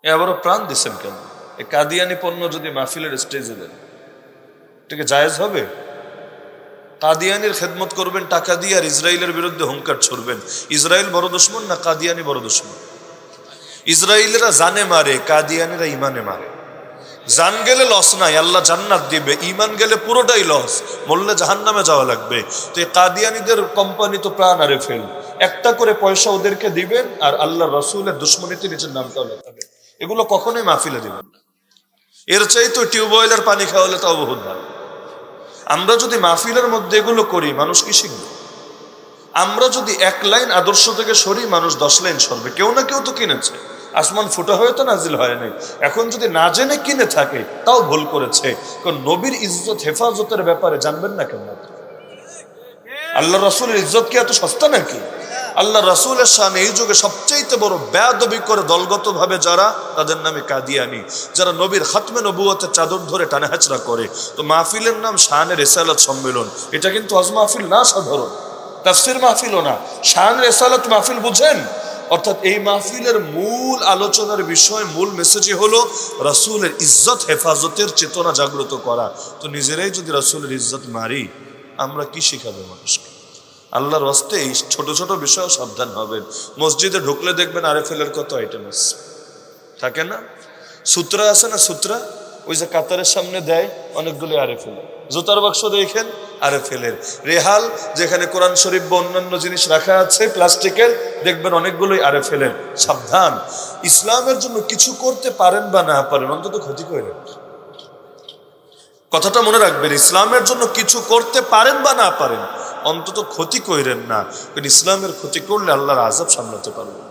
আবারও প্রাণ দিচ্ছেন কেন? এই কাদিয়ানি পণ্য যদি মাহফিলের স্টেজে দেন, ঠিক জায়েজ হবে? কাদিয়ানির খেদমত করবেন টাকা দিয়ে, আর ইসরায়েলের বিরুদ্ধে হুঙ্কার ছড়বেন। ইসরায়েল বড় দুশমন না কাদিয়ানি বড় দুশমন? ইসরায়েলেরা জানে মারে, কাদিয়ানিরা ইমানে মারে। জান গেলে লস নাই, আল্লাহ জান্নাত দিবে। ইমান গেলে পুরোটাই লস, মরলে জাহান্নামে যাওয়া লাগবে। তো এই কাদিয়ানিদের কোম্পানি তো প্রাণ আরে ফেল। একটা করে পয়সা ওদেরকে দিবেন, আর আল্লাহ রসুলের দুশ্মনীতে নিজের নামটাও লেখাবেন। এগুলো কখনোই মাহফিলে দিবেন না। এর চাই তো টিউবওয়েলের পানি খাওয়ালে তাও বহুত ভালো। আমরা যদি মাহফিলের মধ্যে এগুলো করি, মানুষ কি শিখবে? আমরা যদি এক লাইন আদর্শ থেকে সরি, মানুষ 10 লাইন সরবে। কেউ না কেউ তো কিনেছে, আসমান ফুটা হয়ে তো নাজিল হয় নাই। এখন যদি না জেনে কিনে থাকে, তাও ভুল করেছে। কারণ নবীর ইজ্জত হেফাজতের ব্যাপারে জানবেন না কেন? আল্লাহ রাসূলের ইজ্জত কি এত সস্তা নাকি? আল্লাহ রাসূলের শান এই যুগে সবচেয়ে বড় বেয়াদবি করে দলগত ভাবে যারা, তাদের নামে কাদিয়ানি। যারা নবীর খাতমে নবুয়তের চাদর ধরে টানা হেঁচড়া করে। তো মাহফিলের নাম শানে রিসালাত সম্মেলন, এটা কিন্তু আজ মাহফিল না, সাধারণ তাফসীর মাহফিলও না, শান রিসালাত মাহফিল। বুঝেন? অর্থাৎ এই মাহফিলের মূল আলোচনার বিষয়, মূল মেসেজই হলো রাসূলের ইজ্জত হেফাজতের চেতনা জাগ্রত করা। তো নিজেরাই যদি রাসূলের ইজ্জত মারি, আমরা কি শিখাবো মানুষকে? আল্লাহর রাস্তে এই ছোট ছোট বিষয়ে সাবধান হবেন। মসজিদে ঢুকলে দেখবেন আরএফএলের কত আইটেম আছে, থাকে না? সূত্রা আছে না, সূত্রা ওই যে কাতারের সামনে দেয় অনেকগুলো আরএফএল। জুতার বাক্স দেখেন আরএফএলের। রেহাল যেখানে কোরআন শরীফ বা অন্যান্য জিনিস রাখা আছে প্লাস্টিকের, দেখবেন অনেকগুলোই আরএফএলের। সাবধান, ইসলামের জন্য কিছু করতে পারেন বা না পারেন, অন্তত ক্ষতি করেন। কথাটা মনে রাখবেন, ইসলামের জন্য কিছু করতে পারেন বা না পারেন, অন্তত ক্ষতি করেন না। কারণ ইসলামের ক্ষতি করলে আল্লাহর আযাব সামলাতে পারবেন।